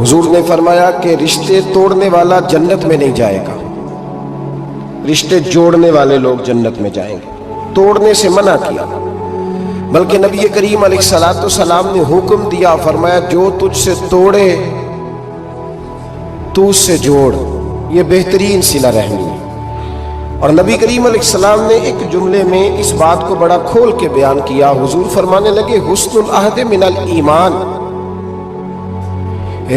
حضور نے فرمایا کہ رشتے توڑنے والا جنت میں نہیں جائے گا، رشتے جوڑنے والے لوگ جنت میں جائیں گے۔ توڑنے سے منع کیا، بلکہ نبی کریم علیہ السلام نے حکم دیا، فرمایا جو تجھ سے توڑے تو اس سے جوڑ، یہ بہترین صلہ رحمی ہے۔ اور نبی کریم علیہ السلام نے ایک جملے میں اس بات کو بڑا کھول کے بیان کیا۔ حضور فرمانے لگے حسن العہد من الایمان،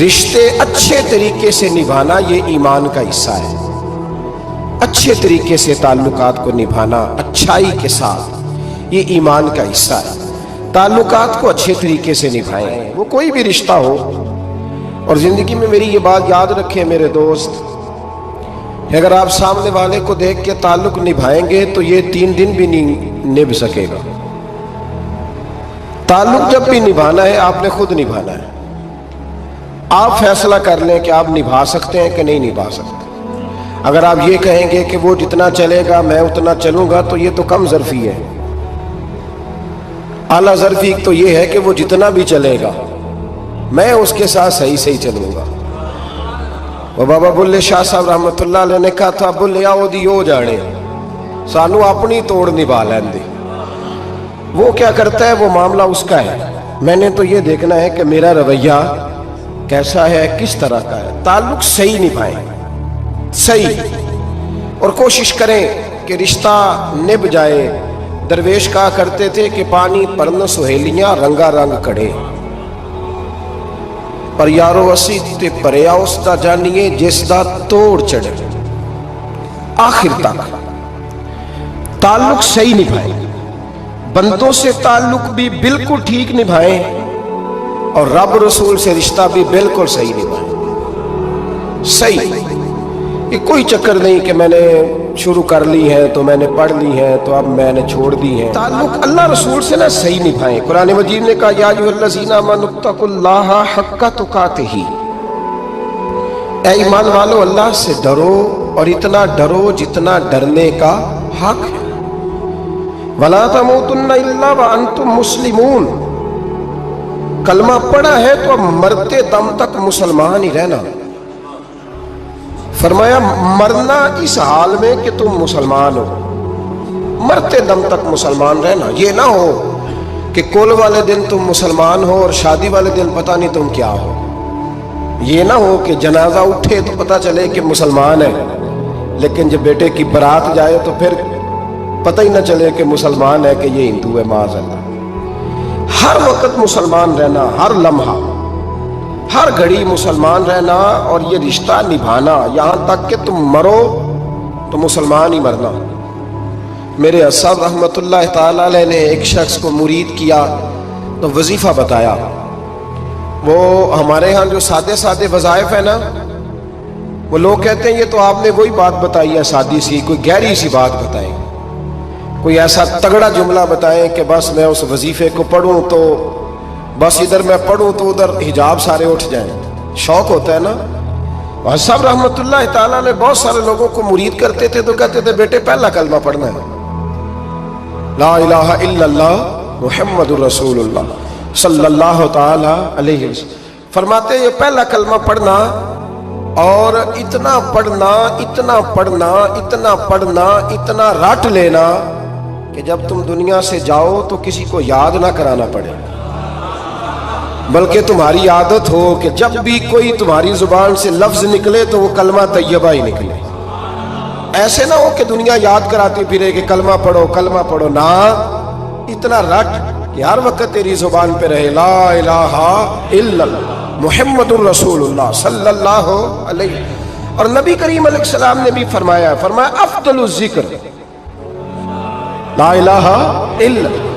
رشتے اچھے طریقے سے نبھانا یہ ایمان کا حصہ ہے۔ اچھے طریقے سے تعلقات کو نبھانا اچھائی کے ساتھ یہ ایمان کا حصہ ہے۔ تعلقات کو اچھے طریقے سے نبھائیں، وہ کوئی بھی رشتہ ہو۔ اور زندگی میں میری یہ بات یاد رکھیں میرے دوست، اگر آپ سامنے والے کو دیکھ کے تعلق نبھائیں گے تو یہ 3 دن بھی نہیں نبھ سکے گا۔ تعلق جب بھی نبھانا ہے آپ نے خود نبھانا ہے۔ آپ فیصلہ کر لیں کہ آپ نبھا سکتے ہیں کہ نہیں نبھا سکتے۔ اگر آپ یہ کہیں گے کہ وہ جتنا چلے گا میں اتنا چلوں گا تو یہ تو کم ظرفی ہے۔ اعلیٰ ظرفی تو یہ ہے کہ وہ جتنا بھی چلے گا میں اس کے ساتھ صحیح چلوں گا۔ وہ بابا بلے شاہ صاحب رحمۃ اللہ علیہ نے کہا تھا، بلے آؤ دی ہو جانے سانو اپنی توڑ نبھا لین دے۔ وہ کیا کرتا ہے وہ معاملہ اس کا ہے، میں نے تو یہ دیکھنا ہے کہ میرا رویہ کیسا ہے، کس طرح کا ہے۔ تعلق صحیح نبھائیں، صحیح، اور کوشش کریں کہ رشتہ نبھ جائے۔ درویش کہا کرتے تھے کہ پانی پرن سہیلیاں رنگا رنگ کڑے، پر یارو اسی تے پریا اس دا جانیے جس دا توڑ چڑھے۔ آخر تک تعلق صحیح نبھائیں، بندوں سے تعلق بھی بالکل ٹھیک نبھائیں، اور رب رسول سے رشتہ بھی بالکل صحیح نبھائیں۔ صحیح، یہ کوئی چکر نہیں کہ میں نے شروع کر لی ہے تو میں نے پڑھ لی ہے تو اب میں نے چھوڑ دی ہے۔ تعلق اللہ رسول سے نہ صحیح نبھائیں۔ قرآن مجید نے کہا یا ایھا الذین آمنوا اتقوا اللہ حق تقاتہ، اے ایمان والو اللہ سے ڈرو اور اتنا ڈرو جتنا ڈرنے کا حق ہے۔ ولا تموتن الا وانتم مسلمون، کلمہ پڑھا ہے تو اب مرتے دم تک مسلمان ہی رہنا۔ فرمایا مرنا اس حال میں کہ تم مسلمان ہو، مرتے دم تک مسلمان رہنا۔ یہ نہ ہو کہ کل والے دن تم مسلمان ہو اور شادی والے دن پتہ نہیں تم کیا ہو۔ یہ نہ ہو کہ جنازہ اٹھے تو پتہ چلے کہ مسلمان ہے، لیکن جب بیٹے کی برات جائے تو پھر پتہ ہی نہ چلے کہ مسلمان ہے کہ یہ ہندو ہے۔ معاذ اللہ، ہر وقت مسلمان رہنا، ہر لمحہ ہر گھڑی مسلمان رہنا، اور یہ رشتہ نبھانا یہاں تک کہ تم مرو تو مسلمان ہی مرنا۔ میرے اسد رحمۃ اللہ تعالی علیہ نے ایک شخص کو مرید کیا تو وظیفہ بتایا۔ وہ ہمارے ہاں جو سادے وظائف ہیں نا، وہ لوگ کہتے ہیں یہ تو آپ نے وہی بات بتائی ہے سادی سی، کوئی گہری سی بات بتائیں، کوئی ایسا تگڑا جملہ بتائیں کہ بس میں اس وظیفے کو پڑھوں تو بس ادھر میں پڑھوں تو ادھر حجاب سارے اٹھ جائیں۔ شوق ہوتا ہے نا۔ اور صاحب رحمۃ اللہ تعالیٰ نے بہت سارے لوگوں کو مرید کرتے تھے تو کہتے تھے بیٹے پہلا کلمہ پڑھنا ہے، لا الہ الا اللہ محمد الرسول اللہ صلی اللہ تعالی علیہ وسلم۔ فرماتے یہ پہلا کلمہ پڑھنا اور اتنا پڑھنا اتنا پڑھنا اتنا پڑھنا اتنا رٹ لینا کہ جب تم دنیا سے جاؤ تو کسی کو یاد نہ کرانا پڑے، بلکہ تمہاری عادت ہو کہ جب بھی کوئی تمہاری زبان سے لفظ نکلے تو وہ کلمہ طیبہ ہی نکلے۔ ایسے نہ ہو کہ دنیا یاد کراتی پھرے کہ کلمہ پڑھو، نہ، اتنا رٹ کہ ہر وقت تیری زبان پہ رہے لا الہ الا اللہ محمد الرسول اللہ صلی اللہ علیہ۔ اور نبی کریم علیہ السلام نے بھی فرمایا افضل الذکر لا الہ الا اللہ۔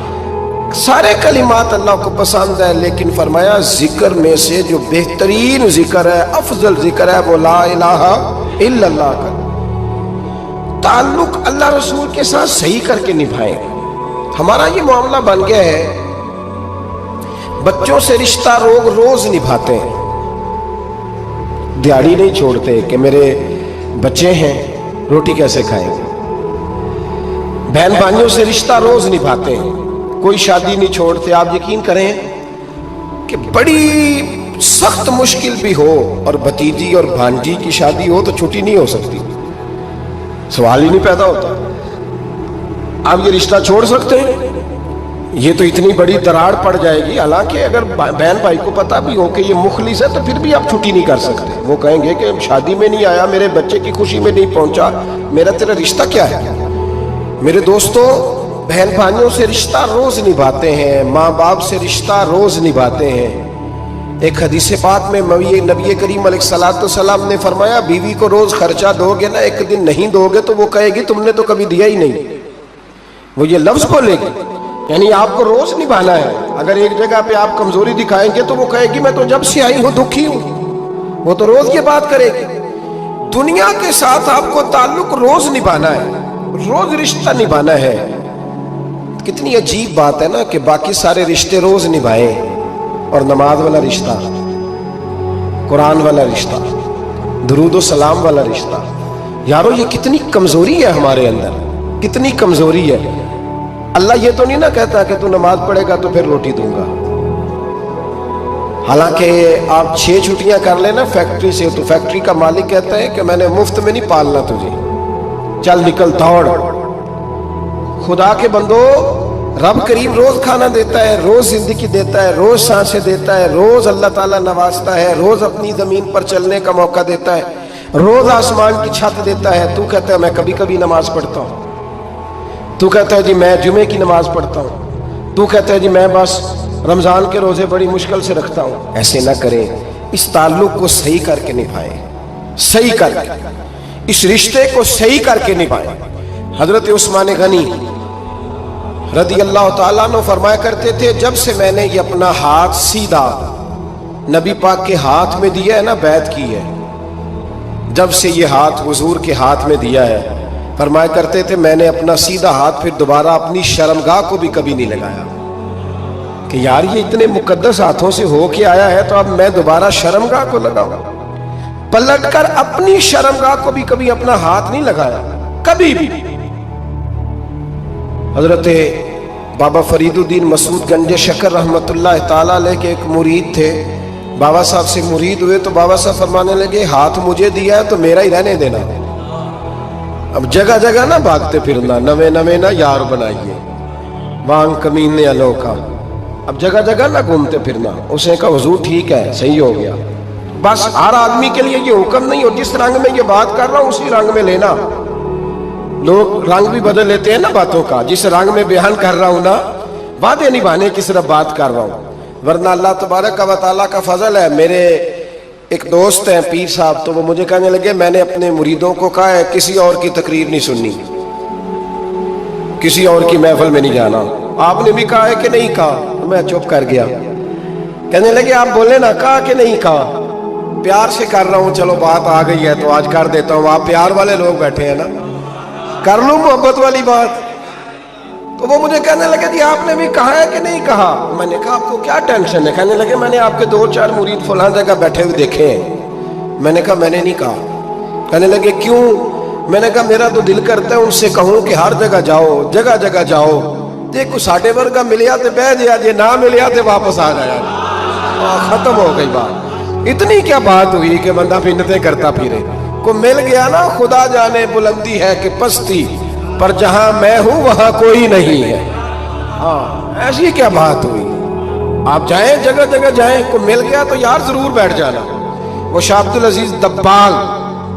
سارے کلمات اللہ کو پسند ہے، لیکن فرمایا ذکر میں سے جو بہترین ذکر ہے، افضل ذکر ہے، وہ لا الہ الا اللہ کا۔ تعلق اللہ رسول کے ساتھ صحیح کر کے نبھائیں۔ ہمارا یہ معاملہ بن گیا ہے، بچوں سے رشتہ روز نبھاتے ہیں، دیہڑی نہیں چھوڑتے کہ میرے بچے ہیں روٹی کیسے کھائیں گے۔ بہن بھائیوں سے رشتہ روز نبھاتے ہیں، کوئی شادی نہیں چھوڑتے۔ آپ یقین کریں کہ بڑی सख्त मुश्किल भी हो और भतीजी और भांजी की शादी हो तो छुट्टी नहीं हो सकती, सवाल ही नहीं पैदा होता। आप ये रिश्ता छोड़ सकते हैं? ये तो इतनी बड़ी दरार पड़ जाएगी। हालांकि अगर बहन भाई को पता भी हो कि ये मुखलिस है तो फिर भी आप छुट्टी नहीं कर सकते। वो कहेंगे कि शादी में नहीं आया, मेरे बच्चे की खुशी में नहीं पहुंचा, मेरा तेरा रिश्ता क्या है? मेरे दोस्तों, बहन भाइयों से रिश्ता रोज निभाते हैं, माँ बाप से रिश्ता रोज निभाते हैं। एक हदीस पाक में नबी करीम अलैहिस्सलाम ने फरमाया, बीवी को रोज खर्चा दोगे ना, एक दिन नहीं दोगे तो वो कहेगी तुमने तो कभी दिया ही नहीं। वो ये लफ्ज बोलेगी, यानी आपको रोज निभाना है। अगर एक जगह पे आप कमजोरी दिखाएंगे तो वो कहेगी मैं तो जब से आई हूं दुखी हूं। वो तो रोज ये बात करेगी। दुनिया के साथ आपको ताल्लुक रोज निभाना है, रोज रिश्ता निभाना है। कितनी अजीब बात है ना कि बाकी सारे रिश्ते रोज निभाएं और नमाज वाला रिश्ता, कुरान वाला रिश्ता, दुरूद सलाम वाला रिश्ता। यारो ये कितनी कमजोरी है हमारे अंदर, कितनी कमजोरी है। अल्लाह ये तो नहीं ना कहता कि तू नमाज पढ़ेगा तो फिर रोटी दूंगा। हालांकि आप 6 छुट्टियां कर लेना फैक्ट्री से तो फैक्ट्री का मालिक कहता है कि मैंने मुफ्त में नहीं पालना तुझे, चल निकल दौड़। खुदा के बंदो, रब करीम रोज खाना देता है, रोज जिंदगी देता है, रोज सांसें देता है, रोज अल्लाह ताला नवाजता है, रोज अपनी जमीन पर चलने का मौका देता है, रोज आसमान की छत देता है। तू कहता है मैं कभी कभी नमाज पढ़ता हूँ, तू कहता है जी मैं जुमे की नमाज पढ़ता हूँ, तू कहता है जी मैं बस रमजान के रोजे बड़ी मुश्किल से रखता हूँ। ऐसे ना करें, इस ताल्लुक को सही करके निभाएं, सही करके इस रिश्ते को सही करके निभाएं। हजरत उस्मान गनी रदी अल्लाह ताला अन्हु फरमाया करते थे, जब से मैंने ये अपना हाथ सीधा नबी पाक के हाथ में दिया है ना, बैत की है, जब से ये हाथ हुजूर के हाथ में दिया है, फरमाया करते थे मैंने अपना सीधा हाथ फिर दोबारा अपनी शर्मगाह को भी कभी नहीं लगाया कि यार ये इतने मुकद्दस हाथों से हो के आया है तो अब मैं दोबारा शर्मगाह को लगाऊंगा। पलट कर अपनी शर्मगाह को भी कभी अपना हाथ नहीं लगाया, कभी भी। हजरत बाबा फरीदुद्दीन मसूद गंजे शकर रहमतुल्लाह ताला अलैह के एक मुरीद थे, बाबा साहब से मुरीद हुए तो बाबा साहब फरमाने लगे हाथ मुझे दिया है तो मेरा ही रहने देना। अब जगह जगह ना भागते फिरना, नवे नवे ना यार बनाइए, वांग कमीने अलोका। अब जगह जगह ना घूमते फिरना। उसने कहा हुजूर ठीक है, सही हो गया। बस हर आदमी के लिए ये हुक्म नहीं हो, जिस रंग में ये बात कर रहा हूं उसी रंग में लेना। लोग रंग भी बदल लेते हैं ना बातों का। जिस रंग में बयान कर रहा हूं ना, वादे निभाने की सिर्फ बात कर रहा हूं, वरना अल्लाह तबारक व तआला का फजल है। मेरे एक दोस्त हैं पीर साहब, तो वो मुझे कहने लगे मैंने अपने मुरीदों को कहा है किसी और की तकरीर नहीं सुननी, किसी और की महफिल में नहीं जाना। आपने भी कहा है कि नहीं कहा? तो मैं चुप कर गया। कहने लगे आप बोले ना, कहा कि नहीं कहा? प्यार से कर रहा हूं, चलो बात आ गई है तो आज कर देता हूं। आप प्यार वाले लोग बैठे हैं ना, कर लूं मोहब्बत वाली बात। तो वो मुझे कहने लगे जी आपने भी कहा है कि नहीं कहा? मैंने कहा आपको क्या टेंशन है? कहने लगे मैंने आपके 2-4 मुरीद फलां जगह बैठे हुए देखे हैं। मैंने कहा मैंने नहीं कहा। कहने लगे क्यों? मैंने कहा मेरा तो दिल करता है उनसे कहूं कि हर जगह जाओ, जगह जगह जाओ, देखो साढ़े वर्गा मिलिया तो बह जाया, जे ना मिलिया तो वापस आ जाया। खत्म हो गई बात। इतनी क्या बात हुई कि बंदा मिन्नतें करता फिरे। को मिल गया ना, खुदा जाने बुलंदी है कि पस्ती, पर जहां मैं हूं वहां कोई नहीं है। हाँ, ऐसी क्या बात हुई? आप जाएं, जगह जगह जाएं, को मिल गया तो यार जरूर बैठ जाना। वो शाह अब्दुल अजीज दब्बाग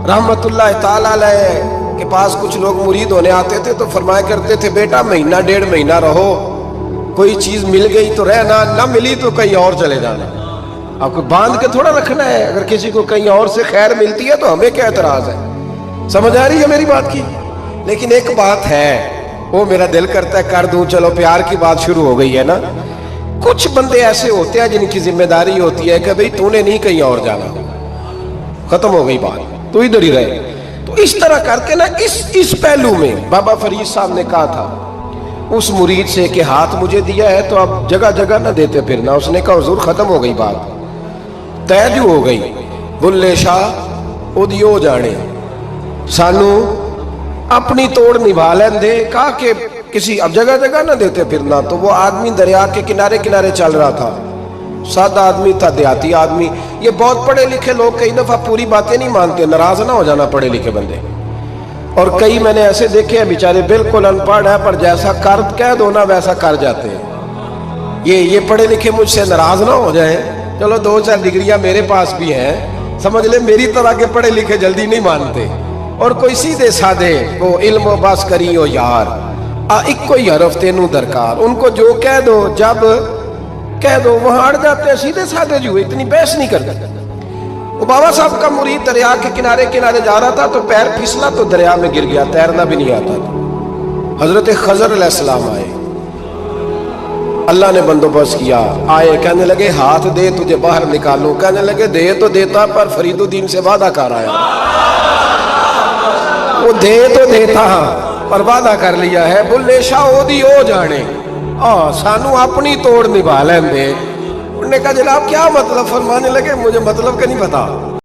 रहमतुल्लाह ताला अलैह के पास कुछ लोग मुरीद होने आते थे तो फरमाया करते थे बेटा महीना 1.5 महीना रहो, कोई चीज मिल गई तो रहना, ना मिली तो कहीं और चले जाना। आपको बांध के थोड़ा रखना है। अगर किसी को कहीं और से खैर मिलती है तो हमें क्या एतराज है? समझ आ रही है मेरी बात की? लेकिन एक बात है, वो मेरा दिल करता है कर दूं, चलो प्यार की बात शुरू हो गई है ना। कुछ बंदे ऐसे होते हैं जिनकी जिम्मेदारी होती है कि भाई तूने नहीं कहीं और जाना, खत्म हो गई बात, तू इधर ही रहे। तो इस तरह करके ना इस पहलू में बाबा फरीद साहब ने कहा था उस मुरीद से कि हाथ मुझे दिया है तो अब जगह जगह ना देते फिरना। उसने कहा हुजूर खत्म हो गई बात, तय जो हो गई। बुल्ले शाह उदियो जाने, सानू अपनी तोड़ निभा लेंदे। कहा कि किसी अब जगह जगह ना देते फिरना। तो वो आदमी दरिया के किनारे किनारे चल रहा था, सादा आदमी था, देहाती आदमी। ये बहुत पढ़े लिखे लोग कई दफा पूरी बातें नहीं मानते, नाराज ना हो जाना पढ़े लिखे बंदे। और कई मैंने ऐसे देखे हैं बेचारे बिल्कुल अनपढ़ है, पर जैसा कर कह दो ना वैसा कर जाते हैं। ये पढ़े लिखे मुझसे नाराज ना हो जाए। चलो 2-4 डिग्रियां मेरे पास भी हैं, समझ ले मेरी तरह के पढ़े लिखे जल्दी नहीं मानते। और कोई सीधे साधे वो इल्म बस करी हो यार, एक कोई हरफ तेनू दरकार, उनको जो कह दो जब कह दो वहां अड़ जाते हैं, सीधे साधे जो इतनी बहस नहीं करते। वो बाबा साहब का मुरीद दरिया के किनारे किनारे जा रहा था तो पैर फिसला तो दरिया में गिर गया, तैरना भी नहीं आता था। हजरत खजर अलैहिस्सलाम आए, अल्लाह ने बंदोबस्त किया, आए कहने लगे हाथ दे तुझे बाहर निकालूं। कहने लगे दे तो देता पर फरीदुद्दीन से वादा कर आया। वो दे तो देता पर वादा कर लिया है, बुल्ले शाह ओदी ओ जाने, सानू अपनी तोड़ निभा लेंदे। उन्होंने कहा जनाब क्या मतलब? फरमाने लगे मुझे मतलब का नहीं पता।